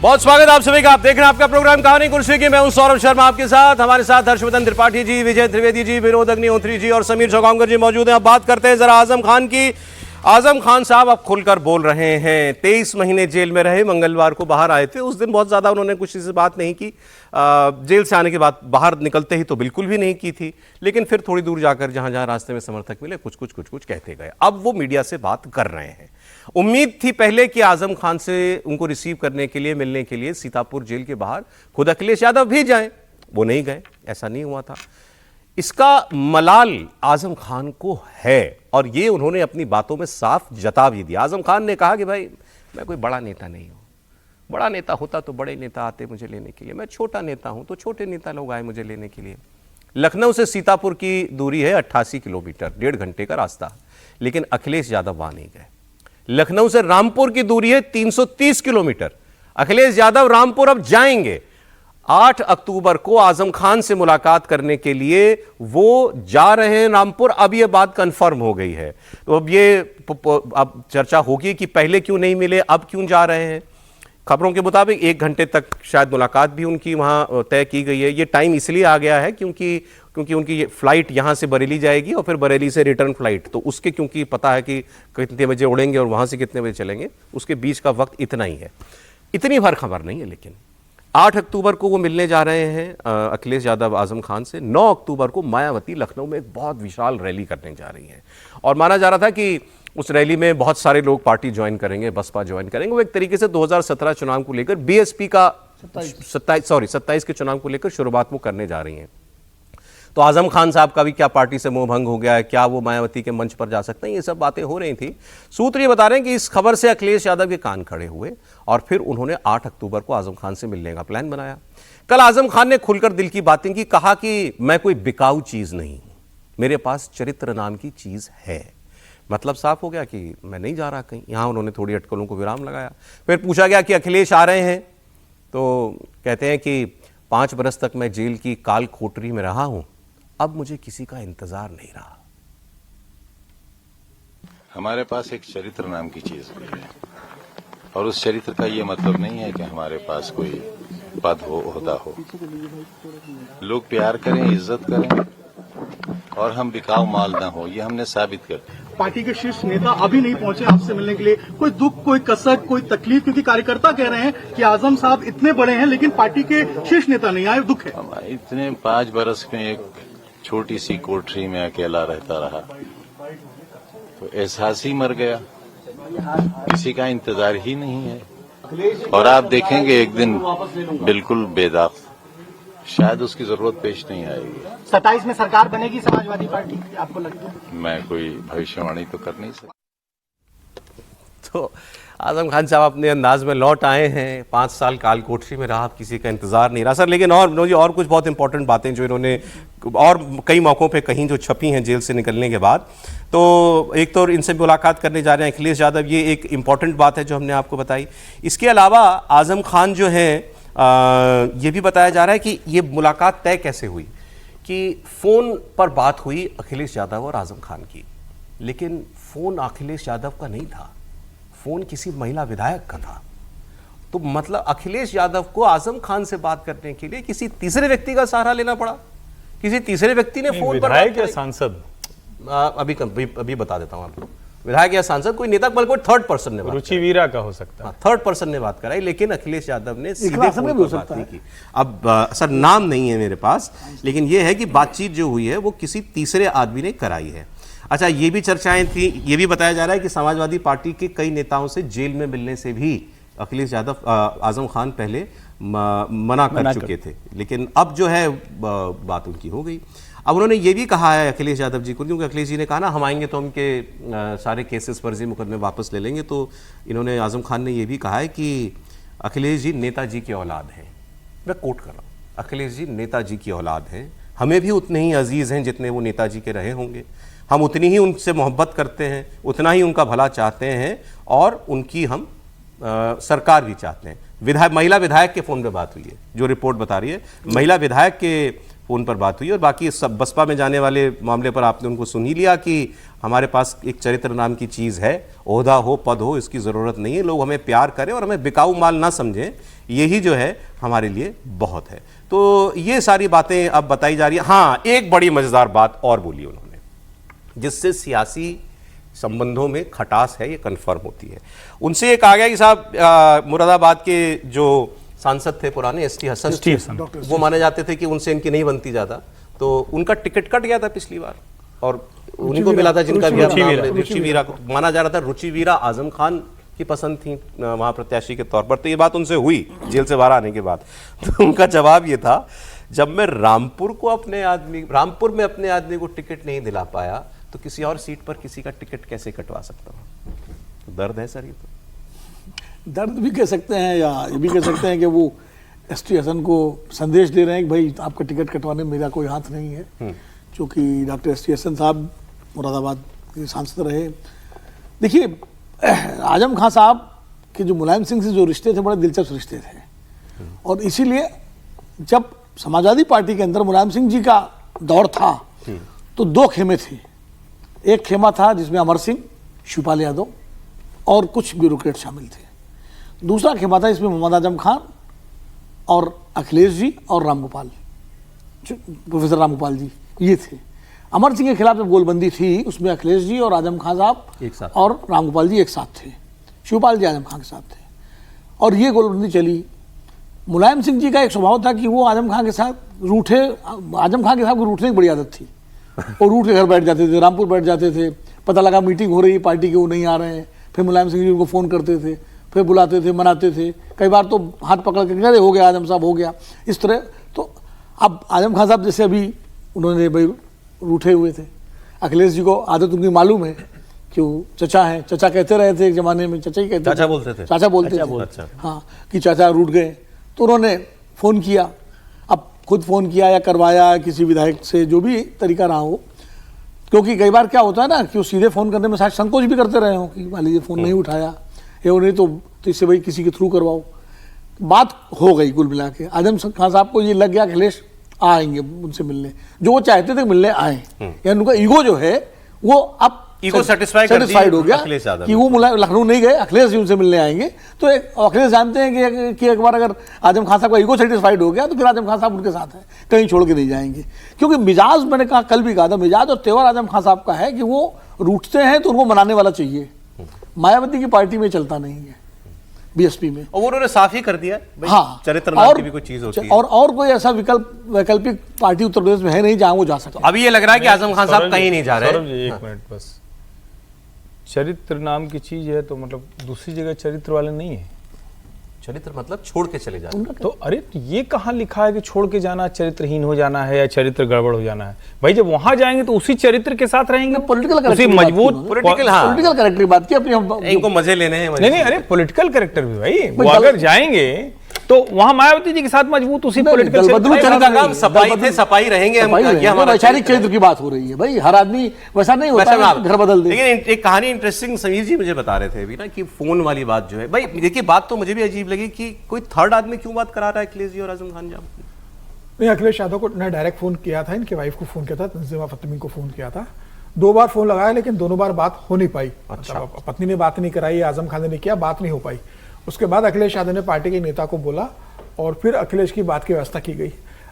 बहुत स्वागत आप सभी का। आप देख रहे हैं आपका प्रोग्राम कहानी कुर्सी की। मैं हूं सौरभ शर्मा आपके साथ। हमारे साथ हर्षवर्धन त्रिपाठी जी, विजय त्रिवेदी जी, विनोद अग्निहोत्री जी और समीर चौगांवकर जी मौजूद हैं। अब बात करते हैं जरा आजम खान की। आजम खान साहब अब खुलकर बोल रहे हैं। 23 महीने जेल में रहे, मंगलवार को बाहर आए थे। उस दिन बहुत ज्यादा उन्होंने कुछ से बात नहीं की। जेल से आने के बाद बाहर निकलते ही तो बिल्कुल भी नहीं की थी, लेकिन फिर थोड़ी दूर जाकर जहां जहां रास्ते में समर्थक मिले कुछ कुछ कहते गए। अब वो मीडिया से बात कर रहे हैं। उम्मीद थी पहले कि आजम खान से उनको रिसीव करने के लिए, मिलने के लिए सीतापुर जेल के बाहर खुद अखिलेश यादव भी जाएं। वो नहीं गए, ऐसा नहीं हुआ था। इसका मलाल आजम खान को है और ये उन्होंने अपनी बातों में साफ जता भी दिया। आजम खान ने कहा कि भाई मैं कोई बड़ा नेता नहीं हूं, बड़ा नेता होता तो बड़े नेता आते मुझे लेने के लिए। मैं छोटा नेता हूं तो छोटे नेता लोग आए मुझे लेने के लिए। लखनऊ से सीतापुर की दूरी है 88 किलोमीटर, 1.5 घंटे का रास्ता, लेकिन अखिलेश यादव वहां नहीं गए। लखनऊ से रामपुर की दूरी है 330 किलोमीटर। अखिलेश यादव रामपुर अब जाएंगे। 8 अक्टूबर को आजम खान से मुलाकात करने के लिए वो जा रहे हैं रामपुर। अब ये बात कंफर्म हो गई है। तो अब ये अब चर्चा होगी कि पहले क्यों नहीं मिले, अब क्यों जा रहे हैं। खबरों के मुताबिक 1 घंटे तक शायद मुलाकात भी उनकी वहां तय की गई है। ये टाइम इसलिए आ गया है क्योंकि उनकी फ्लाइट यहां से बरेली जाएगी और फिर बरेली से रिटर्न फ्लाइट, तो उसके क्योंकि पता है कि कितने बजे उड़ेंगे और वहां से कितने बजे चलेंगे, उसके बीच का वक्त इतना ही है। इतनी भर खबर नहीं है। लेकिन 8 अक्टूबर को वो मिलने जा रहे हैं अखिलेश यादव आजम खान से। 9 अक्टूबर को मायावती लखनऊ में एक बहुत विशाल रैली करने जा रही है और माना जा रहा था कि उस रैली में बहुत सारे लोग पार्टी ज्वाइन करेंगे, बसपा ज्वाइन करेंगे। वो एक तरीके से 2017 चुनाव को लेकर बीएसपी का 27 के चुनाव को लेकर शुरुआत वो करने जा रही हैं। तो आजम खान साहब का भी क्या पार्टी से मोह भंग हो गया है, क्या वो मायावती के मंच पर जा सकते हैं, ये सब बातें हो रही थी। सूत्र ये बता रहे हैं कि इस खबर से अखिलेश यादव के कान खड़े हुए और फिर उन्होंने 8 अक्टूबर को आजम खान से मिलने का प्लान बनाया। कल आजम खान ने खुलकर दिल की बातें की। कहा कि मैं कोई बिकाऊ चीज नहीं, मेरे पास चरित्र नाम की चीज है। मतलब साफ हो गया कि मैं नहीं जा रहा कहीं। यहां उन्होंने थोड़ी अटकलों को विराम लगाया। फिर पूछा गया कि अखिलेश आ रहे हैं, तो कहते हैं कि 5 बरस तक मैं जेल की काल कोठरी में रहा हूं, अब मुझे किसी का इंतजार नहीं रहा। हमारे पास एक चरित्र नाम की चीज है और उस चरित्र का ये मतलब नहीं है कि हमारे पास कोई पद हो, ओहदा हो। लोग प्यार करें, इज्जत करें और हम बिकाऊ माल ना हो, ये हमने साबित कर दिया। पार्टी के शीर्ष नेता अभी नहीं पहुंचे आपसे मिलने के लिए। कोई दुख, कोई कसक, कोई तकलीफ? क्योंकि कार्यकर्ता कह रहे हैं कि आजम साहब इतने बड़े हैं लेकिन पार्टी के शीर्ष नेता नहीं आए, दुख है। इतने 5 बरस में एक छोटी सी कोठरी में अकेला रहता रहा तो एहसास ही मर गया, किसी का इंतजार ही नहीं है। और आप देखेंगे एक दिन बिल्कुल बेदाग, शायद उसकी जरूरत पेश नहीं आएगी। 27 में सरकार बनेगी समाजवादी पार्टी, आपको लगता है? मैं कोई भविष्यवाणी तो कर नहीं सकता। तो आजम खान साहब अपने अंदाज में लौट आए हैं। 5 साल काल कोठरी में रहा, किसी का इंतजार नहीं रहा सर। लेकिन और कुछ बहुत इंपॉर्टेंट बातें जो इन्होंने और कई मौक़ों पे कहीं जो छपी हैं जेल से निकलने के बाद। तो एक तो इनसे मुलाकात करने जा रहे हैं अखिलेश यादव, ये एक इंपॉर्टेंट बात है जो हमने आपको बताई। इसके अलावा आजम खान जो है ये भी बताया जा रहा है कि ये मुलाकात तय कैसे हुई, कि फ़ोन पर बात हुई अखिलेश यादव और आजम खान की, लेकिन फ़ोन अखिलेश यादव का नहीं था, फ़ोन किसी महिला विधायक का था। तो मतलब अखिलेश यादव को आजम खान से बात करने के लिए किसी तीसरे व्यक्ति का सहारा लेना पड़ा। किसी तीसरे व्यक्ति ने फ़ोन पर विधायक या सांसद, अभी बता देता हूं आपको। विधायक या सांसद, कोई नेता, कोई थर्ड पर्सन ने, रुचि वीरा का हो सकता है, थर्ड पर्सन ने बात कराई। लेकिन अखिलेश यादव ने सीधे फोन पर बात नहीं की। अब सर नाम नहीं है मेरे पास, लेकिन यह है कि बातचीत जो हुई है वो किसी तीसरे आदमी ने कराई है। अच्छा, ये भी चर्चाएं थी, ये भी बताया जा रहा है कि समाजवादी पार्टी के कई नेताओं से जेल में मिलने से भी अखिलेश यादव आजम खान पहले मना कर चुके थे, लेकिन अब जो है बात उनकी हो गई। अब उन्होंने ये भी कहा है अखिलेश यादव जी को, क्योंकि अखिलेश जी ने कहा ना हम आएंगे तो उनके सारे केसेस फर्जी मुकदमे वापस ले लेंगे। तो इन्होंने, आजम खान ने ये भी कहा है कि अखिलेश जी नेताजी की औलाद हैं। मैं कोट कर रहा हूँ, अखिलेश जी नेताजी की औलाद हैं, हमें भी उतने ही अजीज़ हैं जितने वो नेताजी के रहे होंगे। हम उतनी ही उनसे मोहब्बत करते हैं, उतना ही उनका भला चाहते हैं और उनकी हम सरकार भी चाहते हैं। महिला विधायक के फ़ोन पे बात हुई है, जो रिपोर्ट बता रही है। महिला विधायक के फ़ोन पर बात हुई। और बाकी सब बसपा में जाने वाले मामले पर आपने उनको सुन ही लिया कि हमारे पास एक चरित्र नाम की चीज़ है, ओहदा हो पद हो इसकी ज़रूरत नहीं है, लोग हमें प्यार करें और हमें बिकाऊ माल ना समझें, यही जो है हमारे लिए बहुत है। तो ये सारी बातें अब बताई जा रही है। हाँ, एक बड़ी मज़ेदार बात और बोली उन्होंने, जिससे सियासी संबंधों में खटास है ये कंफर्म होती है। उनसे ये कहा गया कि साहब मुरादाबाद के जो सांसद थे पुराने एसटी हसन, वो माने जाते थे कि उनसे इनकी नहीं बनती ज़्यादा, तो उनका टिकट कट गया था पिछली बार और उन्हीं को मिला था जिनका भी रुचिवीरा को माना जा रहा था। रुचिवीरा आजम खान की पसंद थी वहाँ प्रत्याशी के तौर पर। तो ये बात उनसे हुई जेल से बाहर आने के बाद, तो उनका जवाब ये था, जब मैं रामपुर में अपने आदमी को टिकट नहीं दिला पाया तो किसी और सीट पर किसी का टिकट कैसे कटवा सकता हूँ। तो दर्द है सर, ये तो दर्द भी कह सकते हैं या ये भी कह सकते हैं कि वो एसटी हसन को संदेश दे रहे हैं कि भाई आपका टिकट कटवाने में मेरा कोई हाथ नहीं है, क्योंकि डॉक्टर एसटी हसन साहब मुरादाबाद के सांसद रहे। देखिए, आजम खान साहब के जो मुलायम सिंह से जो रिश्ते थे बड़े दिलचस्प रिश्ते थे, और इसीलिए जब समाजवादी पार्टी के अंदर मुलायम सिंह जी का दौर था तो दो खेमे थे। एक खेमा था जिसमें अमर सिंह, शिवपाल यादव और कुछ ब्यूरोक्रेट शामिल थे। दूसरा खेमा था जिसमें मोहम्मद आजम खान और अखिलेश जी और रामगोपाल, प्रोफेसर रामगोपाल जी, ये थे। अमर सिंह के खिलाफ जब गोलबंदी थी उसमें अखिलेश जी और आजम खान साहब एक साथ और रामगोपाल जी एक साथ थे, शिवपाल जी आजम खान के साथ थे, और ये गोलबंदी चली। मुलायम सिंह जी का एक स्वभाव था कि वो आजम खान के साथ रूठे, आजम खान के साथ रूठने की बड़ी आदत थी। वो रूठ के घर बैठ जाते थे, रामपुर बैठ जाते थे, पता लगा मीटिंग हो रही है पार्टी के, वो नहीं आ रहे हैं, फिर मुलायम सिंह जी उनको फ़ोन करते थे, फिर बुलाते थे, मनाते थे, कई बार तो हाथ पकड़ के अरे हो गया आजम साहब हो गया, इस तरह। तो अब आजम खान साहब जैसे अभी उन्होंने भाई रूठे हुए थे, अखिलेश जी को आदत उनकी मालूम है कि वो चचा हैं, चचा कहते रहे थे एक ज़माने में, चचा ही कहते, चाचा बोलते थे, चाचा बोलते थे, हाँ, कि चाचा रूठ गए। तो उन्होंने फ़ोन किया, अब खुद फ़ोन किया या करवाया किसी विधायक से, जो भी तरीका रहा हो, क्योंकि कई बार क्या होता है ना कि वो सीधे फ़ोन करने में शायद संकोच भी करते रहे हो कि मान लीजिए फ़ोन नहीं उठाया या नहीं तो इससे भाई किसी के थ्रू करवाओ। बात हो गई कुल मिला के। आजम खान साहब को ये लग गया अखिलेश आएंगे उनसे मिलने, जो वो चाहते थे मिलने आए, यानी उनका ईगो जो है वो अब ईगो सेटिस्फाइड हो गया कि वो लखनऊ नहीं गए, अखिलेश जी उनसे मिलने आएंगे। तो अखिलेश जानते हैं कि एक बार अगर आजम खान साहब का ईगो सेटिस्फाइड हो गया तो फिर आजम खान साहब उनके साथ हैं, कहीं छोड़ के नहीं जाएंगे। क्योंकि मिजाज, मैंने कहा कल भी कहा था, मिजाज और तेवर आजम खान साहब का है कि वो रूठते हैं तो उनको मनाने वाला चाहिए। मायावती की पार्टी में चलता नहीं है, बीएसपी में, और उन्होंने साफ ही कर दिया, हाँ, चरित्र नाम की भी कोई चीज होती है, और कोई ऐसा वैकल्पिक पार्टी उत्तर प्रदेश में है नहीं जहां वो जा सकते। अभी ये लग रहा है कि आजम खान साहब कहीं नहीं जा रहे। एक मिनट बस, चरित्र नाम की चीज है तो मतलब दूसरी जगह चरित्र वाले नहीं है। चरित्र मतलब छोड़ के चले जाते, तो अरे ये कहाँ लिखा है कि छोड़ के जाना चरित्रहीन हो जाना है या चरित्र गड़बड़ हो जाना है? भाई जब वहां जाएंगे तो उसी चरित्र के साथ रहेंगे, पॉलिटिकल मजबूत पॉलिटिकल कैरेक्टर की बात की अपनी, इनको मजे लेने हैं। नहीं, अरे पॉलिटिकल कैरेक्टर भी भाई, वो अगर जाएंगे तो वहां मायावती जी के साथ मजबूत उसी पॉलिटिकल सपाई रहेंगे। वैचारिक चरित्र की बात हो रही है भाई, हर आदमी वैसा नहीं होता है, घर बदल दे। लेकिन एक कहानी इंटरेस्टिंग समीर जी मुझे बता रहे थे अभी ना कि फोन वाली बात जो है, भाई देखिए बात तो मुझे भी अजीब लगी कि कोई थर्ड आदमी क्यों बात करा रहा है अखिलेश जी और आजम खान साहब? नहीं, अखिलेश यादव को ने डायरेक्ट फोन किया था, इनके वाइफ को फोन किया था, तंजीमा फतमी को फोन किया था, 2 बार फोन लगाया लेकिन दोनों बार बात हो नहीं पाई। अच्छा। पत्नी ने बात नहीं कराई, आजम खान ने किया, बात नहीं हो पाई। उसके बाद अखिलेश यादव ने पार्टी के नेता को बोला और फिर अखिलेश की बात की व्यवस्था की गई।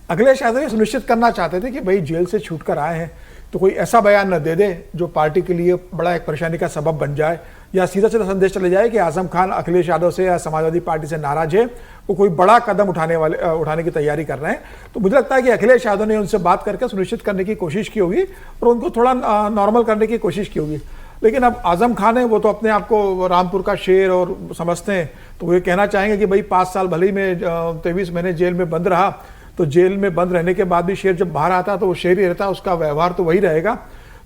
अखिलेश यादव ये सुनिश्चित करना चाहते थे कि भाई जेल से छूटकर आए हैं तो कोई ऐसा बयान न दे दे जो पार्टी के लिए बड़ा एक परेशानी का सबब बन जाए, या सीधा सीधा संदेश चले जाए कि आजम खान अखिलेश यादव से या समाजवादी पार्टी से नाराज है, वो कोई बड़ा कदम उठाने की तैयारी कर रहे हैं। तो मुझे लगता है कि अखिलेश यादव ने उनसे बात करके सुनिश्चित करने की कोशिश की होगी और उनको थोड़ा नॉर्मल करने की कोशिश की होगी। लेकिन अब आजम खान है, वो तो अपने आप को रामपुर का शेर और समझते हैं, तो वो ये कहना चाहेंगे कि भाई 5 साल भले ही में 23 महीने जेल में बंद रहा, तो जेल में बंद रहने के बाद भी शेर जब बाहर आता तो वो शेर ही रहता, उसका व्यवहार तो वही रहेगा।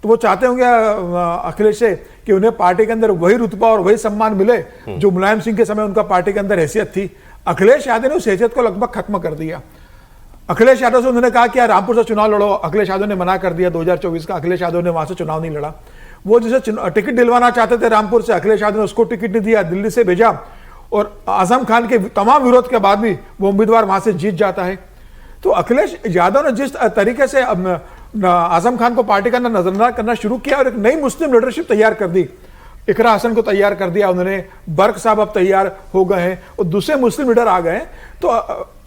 तो वो चाहते होंगे अखिलेश से कि उन्हें पार्टी के अंदर वही रुतबा और वही सम्मान मिले जो मुलायम सिंह के समय उनका पार्टी के अंदर हैसियत थी। अखिलेश यादव ने उस हैसियत को लगभग खत्म कर दिया। अखिलेश यादव से उन्होंने कहा कि यार रामपुर से चुनाव लड़ो, अखिलेश यादव ने मना कर दिया 2024 का, अखिलेश यादव ने वहां से चुनाव नहीं लड़ा। वो जिसे टिकट दिलवाना चाहते थे रामपुर से, अखिलेश यादव ने उसको टिकट नहीं दिया, दिल्ली से भेजा, और आजम खान के तमाम विरोध के बाद भी वो उम्मीदवार वहां से जीत जाता है। तो अखिलेश यादव ने जिस तरीके से आजम खान को पार्टी का नजरअंदाज करना शुरू किया और एक नई मुस्लिम लीडरशिप तैयार कर दी, इकरा हसन को तैयार कर दिया उन्होंने, बर्क साहब अब तैयार हो गए हैं और दूसरे मुस्लिम लीडर आ गए हैं, तो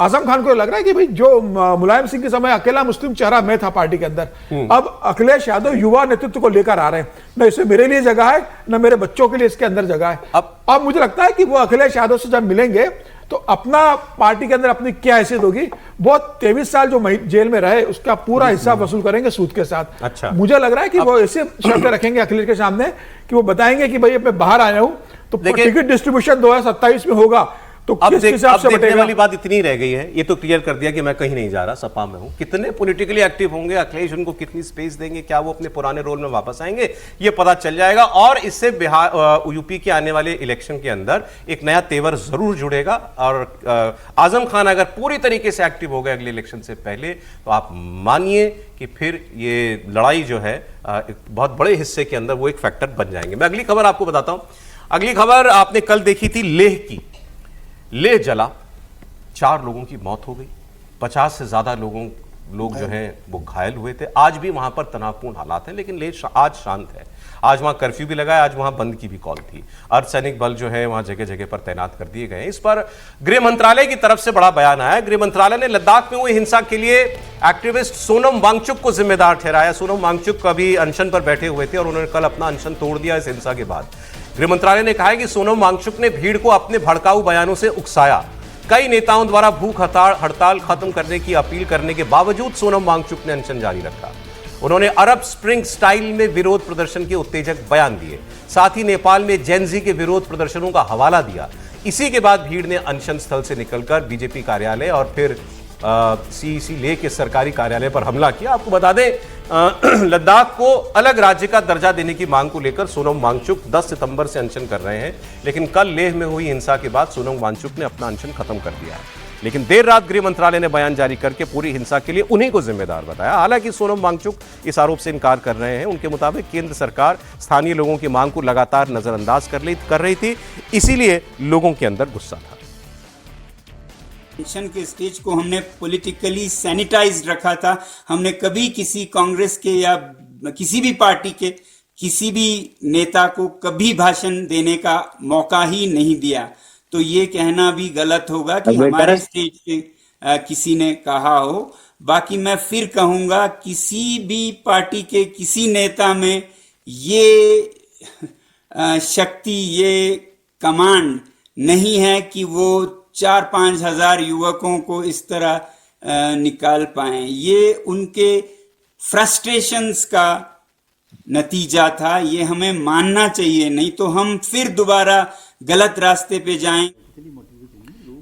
आजम खान को लग रहा है कि भाई जो मुलायम सिंह के समय अकेला मुस्लिम चेहरा मैं था पार्टी के अंदर, अब अखिलेश यादव युवा नेतृत्व को लेकर आ रहे हैं, न इसमें मेरे लिए जगह है न मेरे बच्चों के लिए इसके अंदर जगह है। अब मुझे लगता है कि वो अखिलेश यादव से जब मिलेंगे तो अपना पार्टी के अंदर अपनी क्या हैसियत होगी, बहुत 23 साल जो जेल में रहे उसका पूरा हिस्सा वसूल करेंगे सूद के साथ। अच्छा। मुझे लग रहा है कि वो ऐसे शर्तें रखेंगे अखिलेश के सामने कि वो बताएंगे कि भाई मैं बाहर आया हूं तो टिकट डिस्ट्रीब्यूशन 2027 में होगा, तो अब किस हिसाब से देखने बटेगा? वाली बात इतनी रह गई है, ये तो क्लियर कर दिया कि मैं कहीं नहीं जा रहा, सपा में हूं। कितने पॉलिटिकली एक्टिव होंगे अखिलेश, उनको कितनी स्पेस देंगे, क्या वो अपने पुराने रोल में वापस आएंगे, ये पता चल जाएगा। और इससे बिहार यूपी के आने वाले इलेक्शन के अंदर एक नया तेवर जरूर जुड़ेगा। और आजम खान अगर पूरी तरीके से एक्टिव हो गए अगले इलेक्शन से पहले, तो आप मानिए कि फिर ये लड़ाई जो है एक बहुत बड़े हिस्से के अंदर वो एक फैक्टर बन जाएंगे। मैं अगली खबर आपको बताता हूं। अगली खबर आपने कल देखी थी लेह की। लेह जला, 4 लोगों की मौत हो गई, 50 से ज्यादा लोग जो हैं वो घायल हुए थे। आज भी वहां पर तनावपूर्ण हालात हैं, लेकिन लेह आज शांत है। आज वहां कर्फ्यू भी लगा है, आज वहां बंद की भी कॉल थी। अर्धसैनिक बल जो है वहां जगह जगह पर तैनात कर दिए गए हैं। इस पर गृह मंत्रालय की तरफ से बड़ा बयान आया। गृह मंत्रालय ने लद्दाख में हुई हिंसा के लिए एक्टिविस्ट सोनम वांगचुक को जिम्मेदार ठहराया। सोनम वांगचुक अभी अनशन पर बैठे हुए थे और उन्होंने कल अपना अनशन तोड़ दिया इस हिंसा के बाद। गृह मंत्रालय ने कहा है कि सोनम वांगचुक ने भीड़ को अपने भड़काऊ बयानों से उकसाया। कई नेताओं द्वारा भूख हड़ताल खत्म करने की अपील करने के बावजूद सोनम वांगचुक ने अनशन जारी रखा। उन्होंने अरब स्प्रिंग स्टाइल में विरोध प्रदर्शन के उत्तेजक बयान दिए। साथ ही नेपाल में जेनजी के विरोध प्रदर्शनों का हवाला दिया। इसी के बाद भीड़ ने अनशन स्थल से निकलकर बीजेपी कार्यालय और फिर सीईसी लेह के सरकारी कार्यालय पर हमला किया। आपको बता दें लद्दाख को अलग राज्य का दर्जा देने की मांग को लेकर सोनम वांगचुक 10 सितंबर से अनशन कर रहे हैं, लेकिन कल लेह में हुई हिंसा के बाद सोनम वांगचुक ने अपना अनशन खत्म कर दिया है। लेकिन देर रात गृह मंत्रालय ने बयान जारी करके पूरी हिंसा के लिए उन्हीं को जिम्मेदार बताया। हालांकि सोनम वांगचुक इस आरोप से इनकार कर रहे हैं। उनके मुताबिक केंद्र सरकार स्थानीय लोगों की मांग को लगातार नजरअंदाज कर रही थी, इसीलिए लोगों के अंदर गुस्सा था। इलेक्शन के स्टेज को हमने पॉलिटिकली सैनिटाइज्ड रखा था। हमने कभी किसी कांग्रेस के या किसी भी पार्टी के किसी भी नेता को कभी भाषण देने का मौका ही नहीं दिया। तो ये कहना भी गलत होगा कि हमारे स्टेज पे किसी ने कहा हो। बाकी मैं फिर कहूंगा, किसी भी पार्टी के किसी नेता में ये शक्ति, ये कमांड नहीं है कि वो 4-5 हजार युवकों को इस तरह निकाल पाए। ये उनके फ्रस्ट्रेशंस का नतीजा था। ये हमें मानना चाहिए, नहीं तो हम फिर दोबारा गलत रास्ते पे जाएं।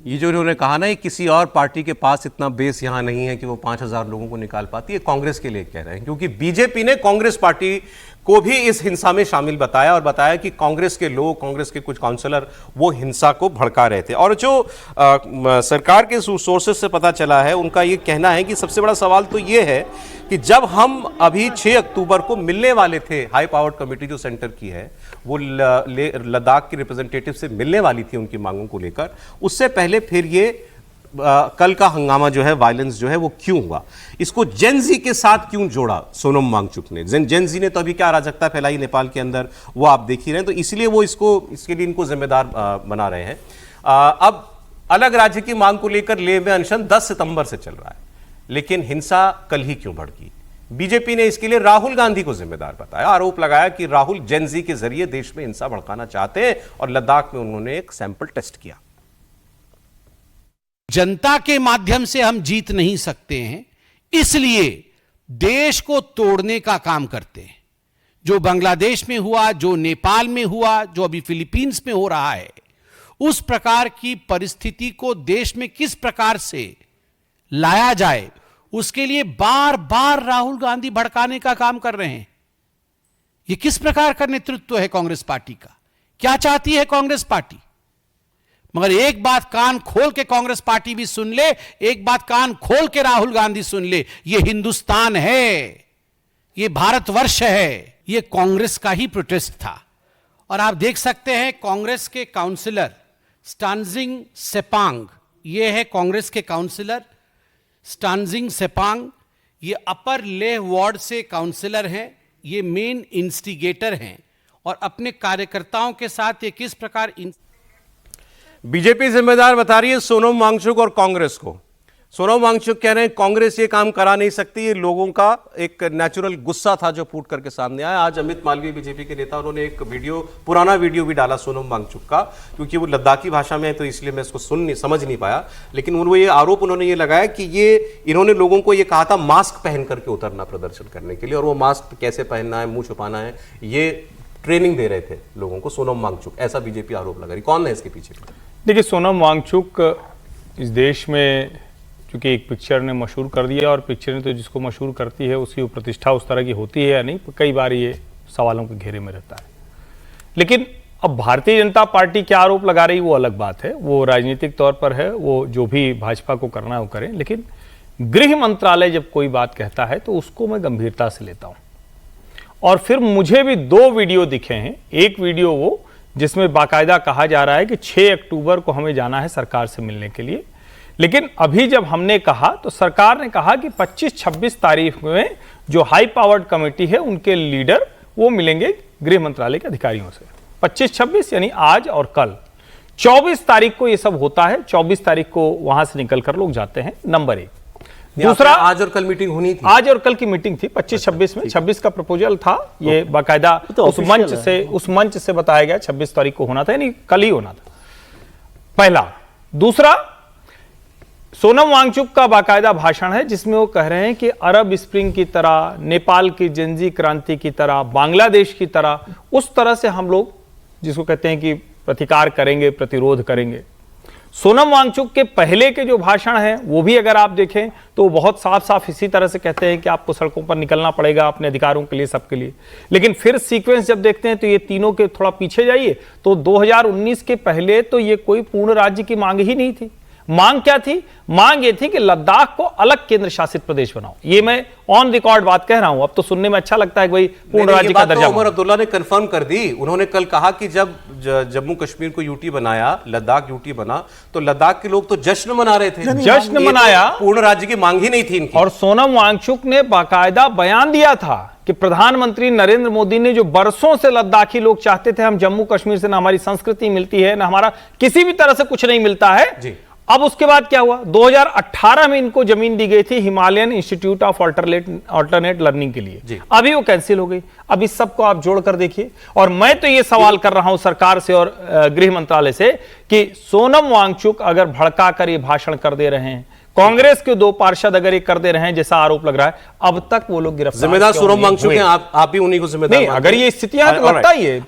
ये जो उन्होंने कहा ना, किसी और पार्टी के पास इतना बेस यहां नहीं है कि वो 5000 लोगों को निकाल पाती है, कांग्रेस के लिए कह रहे हैं। क्योंकि बीजेपी ने कांग्रेस पार्टी को भी इस हिंसा में शामिल बताया और बताया कि कांग्रेस के लोग, कांग्रेस के कुछ काउंसलर वो हिंसा को भड़का रहे थे। और जो सरकार के सोर्सेस से पता चला है, उनका ये कहना है कि सबसे बड़ा सवाल तो ये है कि जब हम अभी 6 अक्टूबर को मिलने वाले थे, हाई पावर्ड कमेटी जो सेंटर की है वो लद्दाख के रिप्रेजेंटेटिव से मिलने वाली थी उनकी मांगों को लेकर, उससे पहले फिर ये कल का हंगामा जो है, वायलेंस जो है वो क्यों हुआ, इसको जेनजी के साथ क्यों जोड़ा सोनम वांगचुक ने। जेनजी ने तो अभी क्या अराजकता फैलाई नेपाल के अंदर, वो आप देख ही रहे हैं। तो इसलिए वो इसके लिए इनको जिम्मेदार बना रहे हैं। अब अलग राज्य की मांग को लेकर लेह में अनशन 10 सितंबर से चल रहा है, लेकिन हिंसा कल ही क्यों भड़की। बीजेपी ने इसके लिए राहुल गांधी को जिम्मेदार बताया, आरोप लगाया कि राहुल जेनजी के जरिए देश में हिंसा भड़काना चाहते हैं और लद्दाख में उन्होंने एक सैंपल टेस्ट किया। जनता के माध्यम से हम जीत नहीं सकते हैं, इसलिए देश को तोड़ने का काम करते हैं। जो बांग्लादेश में हुआ, जो नेपाल में हुआ, जो अभी फिलीपींस में हो रहा है, उस प्रकार की परिस्थिति को देश में किस प्रकार से लाया जाए, उसके लिए बार बार राहुल गांधी भड़काने का काम कर रहे हैं। यह किस प्रकार का नेतृत्व है कांग्रेस पार्टी का? क्या चाहती है कांग्रेस पार्टी? मगर एक बात कान खोल के कांग्रेस पार्टी भी सुन ले, एक बात कान खोल के राहुल गांधी सुन ले, यह हिंदुस्तान है, यह भारतवर्ष है। यह कांग्रेस का ही प्रोटेस्ट था। और आप देख सकते हैं कांग्रेस के काउंसलर स्टानजिंग सेपांग, ये है कांग्रेस के काउंसलर स्टानजिंग सेपांग ये अपर लेह वार्ड से काउंसलर हैं, ये मेन इंस्टिगेटर हैं और अपने कार्यकर्ताओं के साथ ये किस प्रकार बीजेपी जिम्मेदार बता रही है सोनम वांगचुक और कांग्रेस को। सोनम वांगचुक कह रहे हैं कांग्रेस ये काम करा नहीं सकती, ये लोगों का एक नेचुरल गुस्सा था जो फूट करके सामने आया। आज अमित मालवीय बीजेपी के नेता, उन्होंने एक वीडियो, पुराना वीडियो भी डाला सोनम वांगचुक का, क्योंकि वो लद्दाखी भाषा में है तो इसलिए मैं इसको समझ नहीं पाया। लेकिन वो ये आरोप उन्होंने ये लगाया कि इन्होंने लोगों को ये कहा था मास्क पहन करके उतरना प्रदर्शन करने के लिए, और वो मास्क कैसे पहनना है, मुंह छुपाना है, ये ट्रेनिंग दे रहे थे लोगों को सोनम वांगचुक, ऐसा बीजेपी आरोप लगा रही। कौन है इसके पीछे? देखिए, सोनम वांगचुक इस देश में क्योंकि एक पिक्चर ने मशहूर कर दिया, और पिक्चर ने तो जिसको मशहूर करती है उसकी प्रतिष्ठा उस तरह की होती है या नहीं, कई बार ये सवालों के घेरे में रहता है। लेकिन अब भारतीय जनता पार्टी क्या आरोप लगा रही वो अलग बात है, वो राजनीतिक तौर पर है, वो जो भी भाजपा को करना है वो करें। लेकिन गृह मंत्रालय जब कोई बात कहता है तो उसको मैं गंभीरता से लेता हूं। और फिर मुझे भी 2 वीडियो दिखे हैं। एक वीडियो वो जिसमें बाकायदा कहा जा रहा है कि 6 अक्टूबर को हमें जाना है सरकार से मिलने के लिए, लेकिन अभी जब हमने कहा तो सरकार ने कहा कि 25-26 तारीख में जो हाई पावर्ड कमेटी है उनके लीडर वो मिलेंगे गृह मंत्रालय के अधिकारियों से। 25-26 यानी आज और कल। 24 तारीख को ये सब होता है, 24 तारीख को वहां से निकलकर लोग जाते हैं, नंबर 1। दूसरा, आज और कल मीटिंग होनी थी, आज और कल की मीटिंग थी 25-26 में। 26 का प्रपोजल था, ये बाकायदा तो उस मंच से बताया गया 26 तारीख को होना था, यानी कल ही होना था, पहला। दूसरा, सोनम वांगचुक का बाकायदा भाषण है जिसमें वो कह रहे हैं कि अरब स्प्रिंग की तरह, नेपाल की जेनजी क्रांति की तरह, बांग्लादेश की तरह, उस तरह से हम लोग जिसको कहते हैं कि प्रतिकार करेंगे, प्रतिरोध करेंगे। सोनम वांगचुक के पहले के जो भाषण हैं वो भी अगर आप देखें तो बहुत साफ साफ इसी तरह से कहते हैं कि आपको सड़कों पर निकलना पड़ेगा अपने अधिकारों के लिए, सबके लिए। लेकिन फिर सीक्वेंस जब देखते हैं तो ये तीनों के थोड़ा पीछे जाइए तो 2019 के पहले तो ये कोई पूर्ण राज्य की मांग ही नहीं थी। मांग क्या थी? मांग ये थी कि लद्दाख को अलग केंद्र शासित प्रदेश बनाओ। ये मैं ऑन रिकॉर्ड बात कह रहा हूं, अब तो सुनने में अच्छा लगता है कि भाई पूर्ण राज्य का दर्जा। उमर अब्दुल्ला ने कंफर्म कर दी, उन्होंने कल कहा कि जब जम्मू कश्मीर को यूटी बनाया, लद्दाख यूटी बना, तो लद्दाख के लोग तो जश्न मना रहे थे, जश्न मनाया, पूर्ण राज्य की मांग ही नहीं थी इनकी। और सोनम वांगचुक ने बाकायदा बयान दिया था कि प्रधानमंत्री नरेंद्र मोदी ने जो बरसों से लद्दाखी लोग चाहते थे हम जम्मू कश्मीर से ना हमारी संस्कृति मिलती है, ना हमारा किसी भी तरह से कुछ नहीं मिलता है जी। अब उसके बाद क्या हुआ? 2018 में इनको जमीन दी गई थी Himalayan institute of alternate learning के लिए, अभी वो कैंसिल हो गई। अब इस सब को आप जोड़कर देखिए, और मैं तो ये सवाल कर रहा हूं सरकार से और गृह मंत्रालय से कि सोनम वांगचुक अगर भड़का कर ये भाषण कर दे रहे हैं, कांग्रेस के 2 पार्षद अगर ये कर दे रहे हैं जैसा आरोप लग रहा है, अब तक वो लोग गिरफ्तार जिम्मेदार सोनम वांगचुक हैं, आप भी उन्हीं को जिम्मेदार नहीं, अगर ये स्थितियां तो लगता ही है।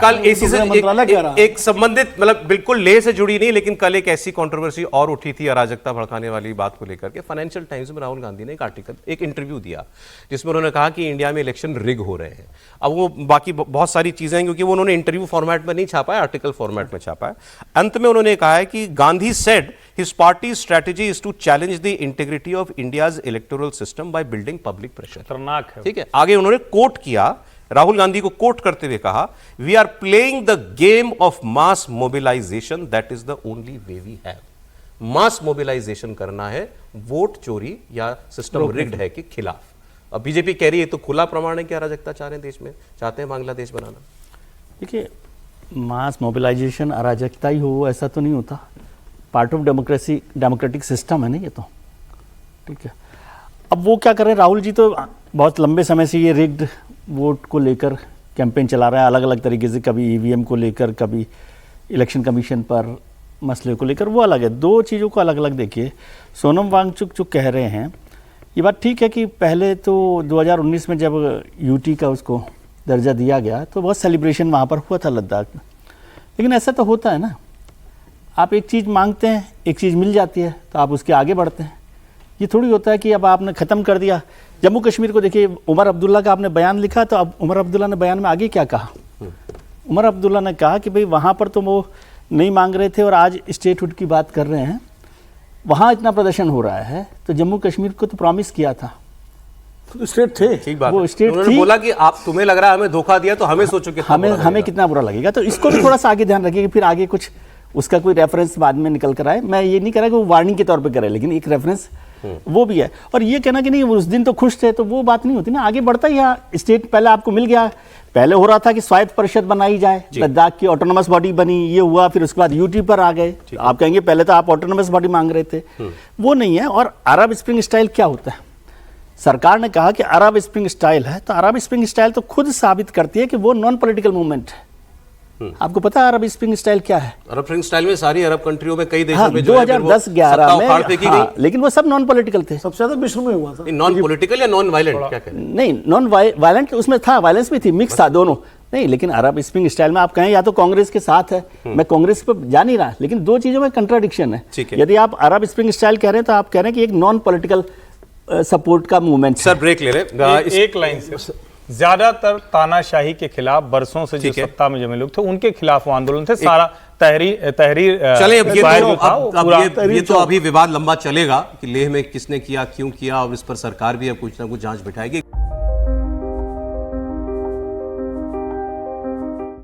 कल एसी से एक संबंधित, मतलब बिल्कुल लेह से जुड़ी नहीं, लेकिन कल एक ऐसी कंट्रोवर्सी और उठी थी अराजकता भड़काने वाली बात को लेकर के। फाइनेंशियल टाइम्स में राहुल गांधी ने एक इंटरव्यू दिया जिसमें उन्होंने कहा कि इंडिया में इलेक्शन रिग हो रहे हैं। अब वो बाकी बहुत सारी चीजें हैं क्योंकि वो उन्होंने इंटरव्यू फॉर्मेट में नहीं छापा है, आर्टिकल फॉर्मेट में छापा है। अंत में उन्होंने कहा है कि Gandhi said his party's strategy is to challenge the integrity of India's electoral system by building public pressure। खतरनाक है। ठीक है, आगे उन्होंने कोट किया, राहुल गांधी को कोट करते हुए कहा, we are playing the game of mass mobilization, that is the only way we have। Mass mobilisation करना है वोट चोरी या सिस्टम रिग्ड है के खिलाफ। अब बीजेपी कह रही है तो खुला प्रमाण है कि अराजकता चाह रहे हैं देश में, चाहते हैं बांग्लादेश बनाना। देखिए, मास मोबिलाइजेशन अराजकता ही हो ऐसा तो नहीं होता, part of democracy, democratic system है ना ये तो, ठीक है। अब वो क्या कर रहे हैं, राहुल जी तो बहुत लंबे समय से ये रिग्ड वोट को लेकर कैंपेन चला रहे हैं, अलग अलग तरीके से, कभी ईवीएम को लेकर, कभी इलेक्शन कमीशन पर मसले को लेकर, वो अलग है। 2 चीज़ों को अलग अलग देखिए। सोनम वांगचुक जो कह रहे हैं ये बात ठीक है कि पहले तो 2019 में जब यूटी का उसको दर्जा दिया गया तो बहुत सेलिब्रेशन वहाँ पर हुआ था लद्दाख में, लेकिन ऐसा तो होता है ना, आप एक चीज़ मांगते हैं, एक चीज़ मिल जाती है तो आप उसके आगे बढ़ते हैं। ये थोड़ी होता है कि अब आपने ख़त्म कर दिया। जम्मू कश्मीर को देखिए, उमर अब्दुल्ला का आपने बयान लिखा तो अब उमर अब्दुल्ला ने बयान में आगे क्या कहा? उमर अब्दुल्ला ने कहा कि भाई वहाँ पर तो वो नहीं मांग रहे थे और आज स्टेटहुड की बात कर रहे हैं, वहाँ इतना प्रदर्शन हो रहा है तो जम्मू कश्मीर को तो प्रॉमिस किया था, स्टेट थे, ठीक बात, वो स्टेट उन्होंने बोला कि आप, तुम्हें लग रहा है हमें धोखा दिया तो हमें सोचो कि हमें कितना बुरा लगेगा। तो इसको भी थोड़ा सा आगे ध्यान रखिए कि फिर आगे कुछ उसका कोई रेफरेंस बाद में निकल कर आए। मैं ये नहीं कह रहा कि वो वार्निंग के तौर पे करे, लेकिन एक रेफरेंस वो भी है। और ये कहना कि नहीं उस दिन तो खुश थे, तो वो बात नहीं होती ना, आगे बढ़ता ही है। स्टेट पहले आपको मिल गया, पहले हो रहा था कि स्वायत्त परिषद बनाई जाए, लद्दाख की ऑटोनोमस बॉडी बनी, ये हुआ, फिर उसके बाद यूटी पर आ गए। आप कहेंगे पहले तो आप ऑटोनोमस बॉडी मांग रहे थे, वो नहीं है। और अरब स्प्रिंग स्टाइल क्या होता है, सरकार ने कहा कि अरब स्प्रिंग स्टाइल है, तो अरब स्प्रिंग स्टाइल तो खुद साबित करती है कि वो नॉन पॉलिटिकल मूवमेंट है। आपको पता है अरब स्प्रिंग स्टाइल क्या है? अरब स्प्रिंग स्टाइल में सारी अरब कंट्रियों में कई देशों हाँ, में जो है फिर वो 2010-11 में, सत्ता उखाड़ फेंकी हाँ, गई। लेकिन वो सब नॉन पॉलिटिकल थे। सबसे ज्यादा विश्व में हुआ था। नॉन पॉलिटिकल या नॉन वायलेंट क्या कह रहे हैं? नहीं, नॉन वायलेंट उसमें था, वायलेंस भी थी, मिक्स था दोनों। नहीं, लेकिन अरब स्प्रिंग स्टाइल में आप कहें या तो कांग्रेस के साथ है, मैं कांग्रेस पर जा नहीं रहा, लेकिन दो चीजों में कंट्राडिक्शन है। ठीक है। यदि आप अरब स्प्रिंग स्टाइल कह रहे हैं तो आप कह रहे हैं कि एक नॉन पॉलिटिकल सपोर्ट का मूवमेंट है। सर ब्रेक ले रहे एक लाइन से, ज्यादातर तानाशाही के खिलाफ बरसों से जो सत्ता में जमे लोग थे उनके खिलाफ वो आंदोलन थे। सारा तहरीर चले अब ये फायर तो जो था, वो पूरा ये तो अभी विवाद लंबा चलेगा कि लेह में किसने किया, क्यों किया, और इस पर सरकार भी अब कुछ ना कुछ जांच बिठाएगी।